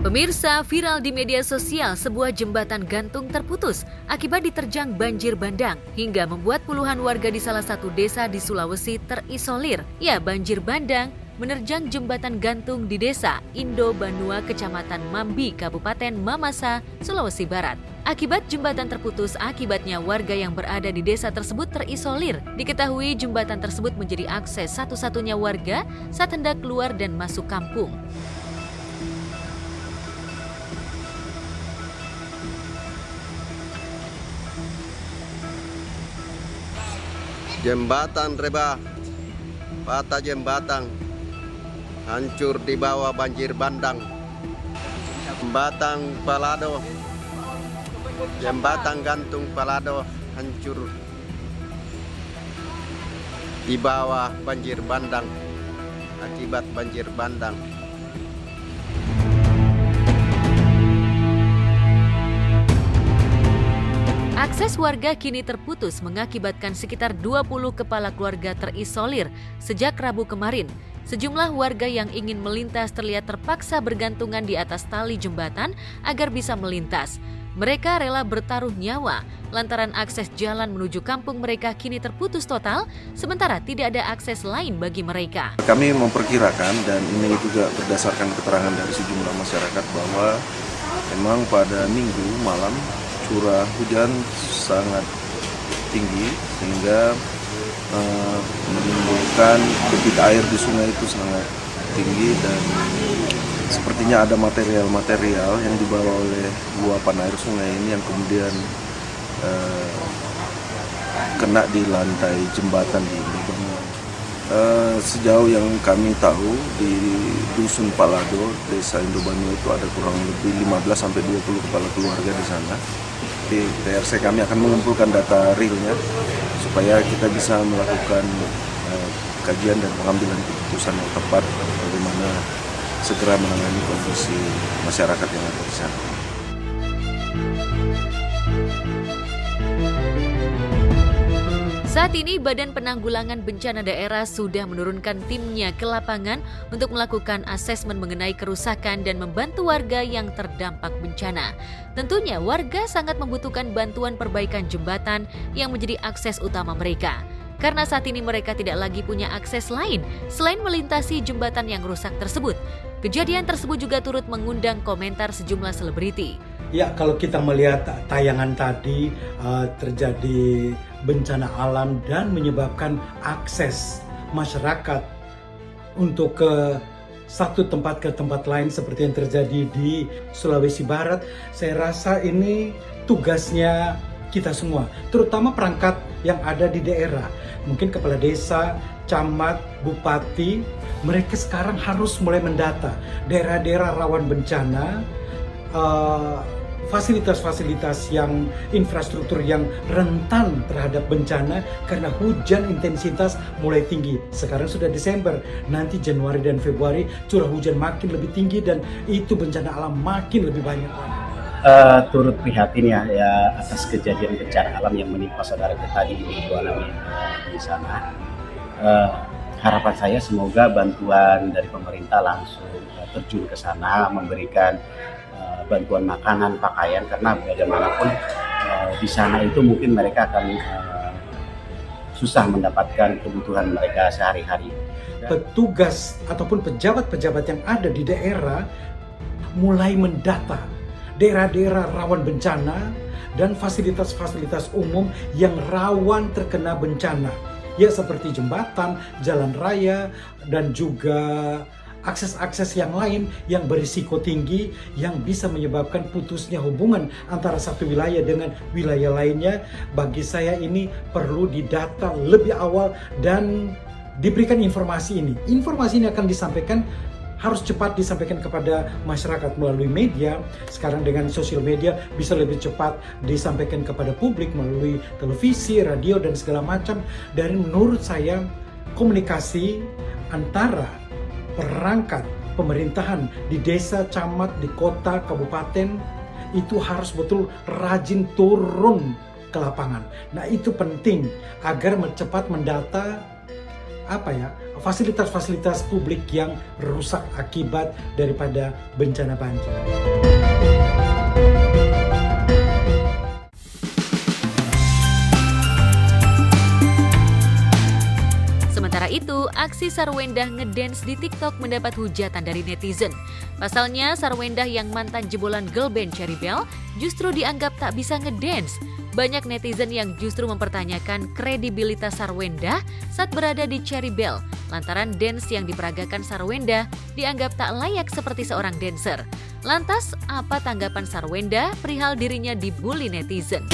Pemirsa, viral di media sosial sebuah jembatan gantung terputus akibat diterjang banjir bandang hingga membuat puluhan warga di salah satu desa di Sulawesi terisolir. Ya, banjir bandang menerjang jembatan gantung di desa Indo Banua, Kecamatan Mambi, Kabupaten Mamasa, Sulawesi Barat. Akibat jembatan terputus, akibatnya warga yang berada di desa tersebut terisolir. Diketahui jembatan tersebut menjadi akses satu-satunya warga saat hendak keluar dan masuk kampung. Jembatan rebah, patah jembatan, hancur di bawah banjir bandang. Jembatan Palado, jembatan gantung Palado hancur di bawah banjir bandang akibat banjir bandang. Akses warga kini terputus mengakibatkan sekitar 20 kepala keluarga terisolir sejak Rabu kemarin. Sejumlah warga yang ingin melintas terlihat terpaksa bergantungan di atas tali jembatan agar bisa melintas. Mereka rela bertaruh nyawa lantaran akses jalan menuju kampung mereka kini terputus total, sementara tidak ada akses lain bagi mereka. Kami memperkirakan, dan ini juga berdasarkan keterangan dari sejumlah masyarakat, bahwa memang pada Minggu malam curah hujan sangat tinggi sehingga menimbulkan debit air di sungai itu sangat tinggi, dan sepertinya ada material-material yang dibawa oleh luapan air sungai ini yang kemudian kena di lantai jembatan di Indo Banua. Sejauh yang kami tahu, di Dusun Palado, Desa Indo Banua itu ada kurang lebih 15-20 kepala keluarga di sana. Di TRC kami akan mengumpulkan data realnya supaya kita bisa melakukan kajian dan pengambilan keputusan yang tepat bagaimana segera menangani kondisi masyarakat yang ada di sana. Saat ini Badan Penanggulangan Bencana Daerah sudah menurunkan timnya ke lapangan untuk melakukan asesmen mengenai kerusakan dan membantu warga yang terdampak bencana. Tentunya warga sangat membutuhkan bantuan perbaikan jembatan yang menjadi akses utama mereka. Karena saat ini mereka tidak lagi punya akses lain selain melintasi jembatan yang rusak tersebut. Kejadian tersebut juga turut mengundang komentar sejumlah selebriti. Ya, kalau kita melihat tayangan tadi, terjadi bencana alam dan menyebabkan akses masyarakat untuk ke satu tempat ke tempat lain seperti yang terjadi di Sulawesi Barat. Saya rasa ini tugasnya kita semua, terutama perangkat yang ada di daerah. Mungkin kepala desa, camat, bupati, mereka sekarang harus mulai mendata daerah-daerah rawan bencana, fasilitas-fasilitas yang infrastruktur yang rentan terhadap bencana karena hujan intensitas mulai tinggi. Sekarang sudah Desember, nanti Januari dan Februari curah hujan makin lebih tinggi dan itu bencana alam makin lebih banyak. Turut prihatin ya atas kejadian bencana alam yang menimpa saudara kita di di sana. Harapan saya semoga bantuan dari pemerintah langsung terjun ke sana memberikan bantuan makanan, pakaian, karena bagaimanapun di sana itu mungkin mereka akan susah mendapatkan kebutuhan mereka sehari-hari. Petugas ataupun pejabat-pejabat yang ada di daerah mulai mendata daerah-daerah rawan bencana dan fasilitas-fasilitas umum yang rawan terkena bencana. Ya, seperti jembatan, jalan raya, dan juga akses-akses yang lain yang berisiko tinggi yang bisa menyebabkan putusnya hubungan antara satu wilayah dengan wilayah lainnya. Bagi saya ini perlu didata lebih awal dan diberikan informasi ini. Informasi ini akan disampaikan, harus cepat disampaikan kepada masyarakat melalui media. Sekarang dengan sosial media bisa lebih cepat disampaikan kepada publik melalui televisi, radio, dan segala macam. Dan menurut saya komunikasi antara perangkat pemerintahan di desa, camat, di kota, kabupaten itu harus betul rajin turun ke lapangan. Nah, itu penting agar cepat mendata fasilitas-fasilitas publik yang rusak akibat daripada bencana banjir. Sementara itu, aksi Sarwendah ngedance di TikTok mendapat hujatan dari netizen. Pasalnya, Sarwendah yang mantan jebolan girl band Cherry Bell justru dianggap tak bisa ngedance. Banyak netizen yang justru mempertanyakan kredibilitas Sarwendah saat berada di Cherry Bell, lantaran dance yang diperagakan Sarwendah dianggap tak layak seperti seorang dancer. Lantas, apa tanggapan Sarwendah perihal dirinya dibully netizen?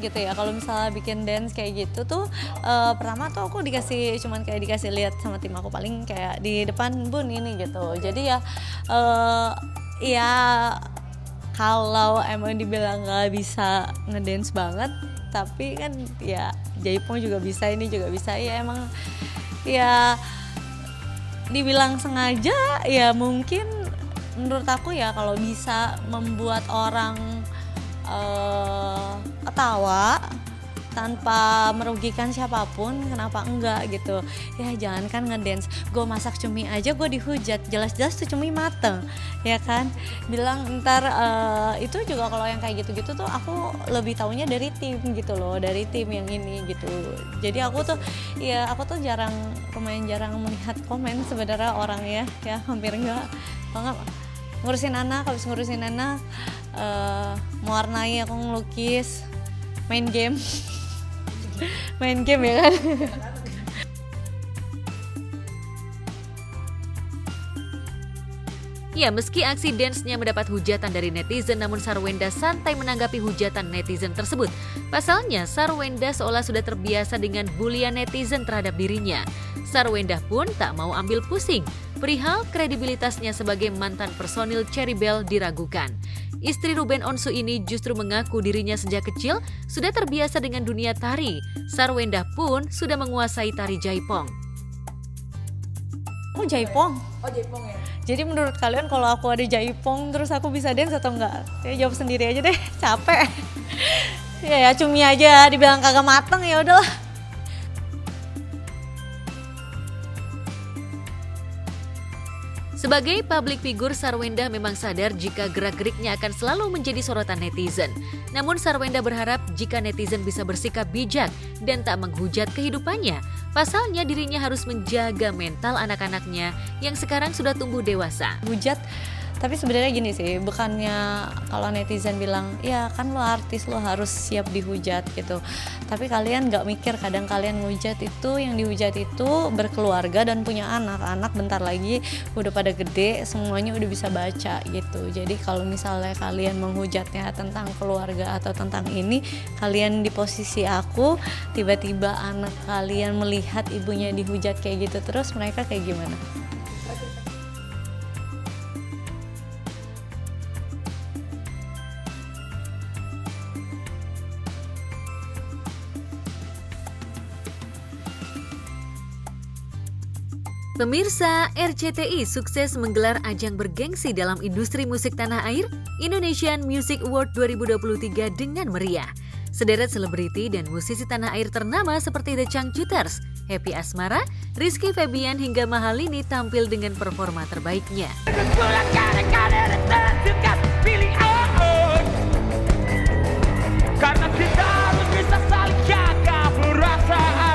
Gitu ya, kalau misalnya bikin dance kayak gitu tuh pertama tuh aku dikasih lihat sama tim aku, paling kayak di depan bun ini gitu. Jadi ya kalau emang dibilang nggak bisa ngedance banget, tapi kan ya jaipong juga bisa, ini juga bisa, ya emang ya dibilang sengaja ya mungkin menurut aku ya kalau bisa membuat orang ketawa tanpa merugikan siapapun, kenapa enggak gitu ya. Jangankan ngedance, gue masak cumi aja gue dihujat, jelas-jelas tuh cumi mateng ya kan, bilang ntar itu juga kalau yang kayak gitu-gitu tuh aku lebih taunya dari tim gitu loh, dari tim yang ini gitu. Jadi aku tuh lumayan jarang melihat komen sebenarnya orang ya hampir enggak. Kalau ngurusin anak, habis ngurusin anak mewarnai, aku ngelukis, main game ya kan. Ya, meski aksi dance-nya mendapat hujatan dari netizen, namun Sarwendah santai menanggapi hujatan netizen tersebut. Pasalnya, Sarwendah seolah sudah terbiasa dengan bulian netizen terhadap dirinya. Sarwendah pun tak mau ambil pusing. Perihal kredibilitasnya sebagai mantan personil Cherry Bell diragukan. Istri Ruben Onsu ini justru mengaku dirinya sejak kecil sudah terbiasa dengan dunia tari. Sarwendah pun sudah menguasai tari jaipong. Oh, jaipong? Oh, jaipong ya. Jadi menurut kalian kalau aku ada jaipong terus aku bisa dance atau enggak? Ya jawab sendiri aja deh, capek. Ya cumi aja, dibilang kagak mateng ya udahlah. Sebagai public figure, Sarwendah memang sadar jika gerak-geriknya akan selalu menjadi sorotan netizen. Namun Sarwendah berharap jika netizen bisa bersikap bijak dan tak menghujat kehidupannya. Pasalnya dirinya harus menjaga mental anak-anaknya yang sekarang sudah tumbuh dewasa. Hujat, tapi sebenarnya gini sih, bukannya kalau netizen bilang, ya kan lo artis, lo harus siap dihujat gitu. Tapi kalian gak mikir, kadang kalian ngehujat itu, yang dihujat itu berkeluarga dan punya anak. Anak bentar lagi udah pada gede, semuanya udah bisa baca gitu. Jadi kalau misalnya kalian menghujatnya tentang keluarga atau tentang ini, kalian di posisi aku, tiba-tiba anak kalian melihat ibunya dihujat kayak gitu terus, mereka kayak gimana? Pemirsa, RCTI sukses menggelar ajang bergengsi dalam industri musik tanah air Indonesian Music Award 2023 dengan meriah. Sederet selebriti dan musisi tanah air ternama seperti The Changcuters, Happy Asmara, Rizky Febian hingga Mahalini tampil dengan performa terbaiknya. Karena kita harus bisa saling jaga perasaan.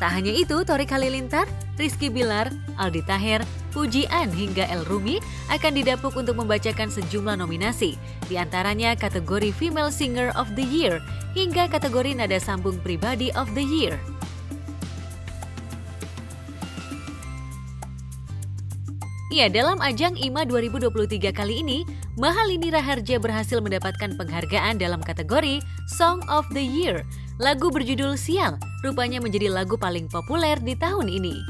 Tak hanya itu, Torik Halilintar, Rizky Bilar, Aldi Taher, Puji An hingga El Rumi akan didapuk untuk membacakan sejumlah nominasi, di antaranya kategori Female Singer of the Year hingga kategori Nada Sambung Pribadi of the Year. Ya, dalam ajang IMA 2023 kali ini, Mahalini Raharja berhasil mendapatkan penghargaan dalam kategori Song of the Year. Lagu berjudul Sial rupanya menjadi lagu paling populer di tahun ini.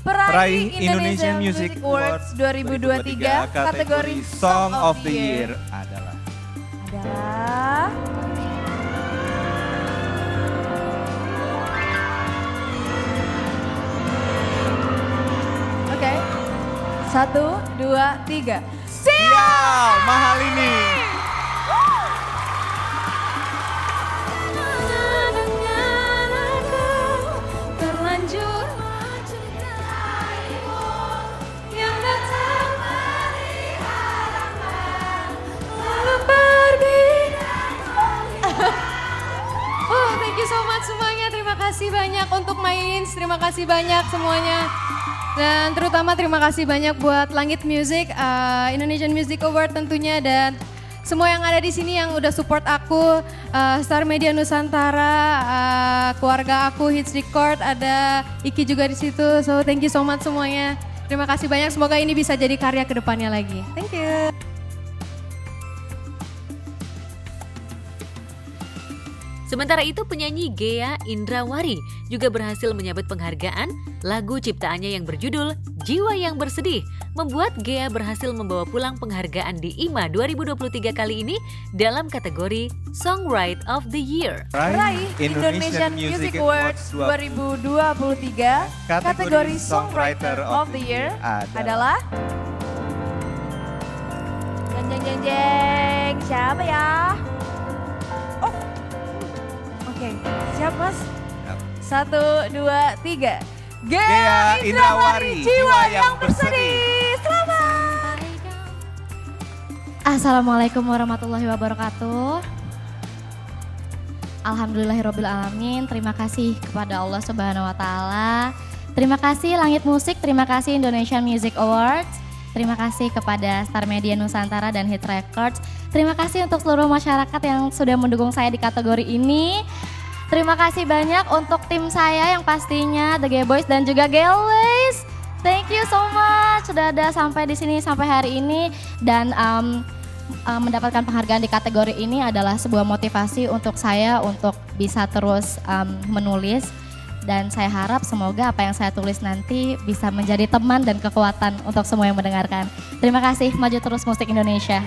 Peraih Indonesian Music Awards 2023 kategori Song of the Year adalah Oke. 1, 2, 3. Sial Mahalini. Terlanjur yang datang dari harapan lalu pergi. Oh, thank you so much semuanya. Terima kasih banyak untuk Mains. Terima kasih banyak semuanya. Dan terutama terima kasih banyak buat Langit Music, Indonesian Music Award tentunya, dan semua yang ada di sini yang udah support aku, Star Media Nusantara, keluarga aku Hits Record, ada Iki juga di situ. So thank you so much semuanya. Terima kasih banyak. Semoga ini bisa jadi karya kedepannya lagi. Thank you. Sementara itu penyanyi Ghea Indrawari juga berhasil menyabet penghargaan. Lagu ciptaannya yang berjudul Jiwa Yang Bersedih membuat Ghea berhasil membawa pulang penghargaan di IMA 2023 kali ini dalam kategori Songwriter of the Year. Peraih Indonesian Music Awards 2023 kategori Songwriter of the Year adalah Jeng, siapa ya? Oh, oke, siap mas? 1, 2, 3. Ghea Indrawari, Jiwa Yang Bersedih. Selamat. Assalamualaikum warahmatullahi wabarakatuh. Alhamdulillahirrabbilalamin. Terima kasih kepada Allah Subhanahu wa Ta'ala. Terima kasih Langit Musik, terima kasih Indonesian Music Awards. Terima kasih kepada Star Media Nusantara dan Hits Records. Terima kasih untuk seluruh masyarakat yang sudah mendukung saya di kategori ini. Terima kasih banyak untuk tim saya yang pastinya The Gay Boys dan juga Girlways. Thank you so much sudah ada sampai di sini sampai hari ini, dan mendapatkan penghargaan di kategori ini adalah sebuah motivasi untuk saya untuk bisa terus menulis, dan saya harap semoga apa yang saya tulis nanti bisa menjadi teman dan kekuatan untuk semua yang mendengarkan. Terima kasih, maju terus musik Indonesia.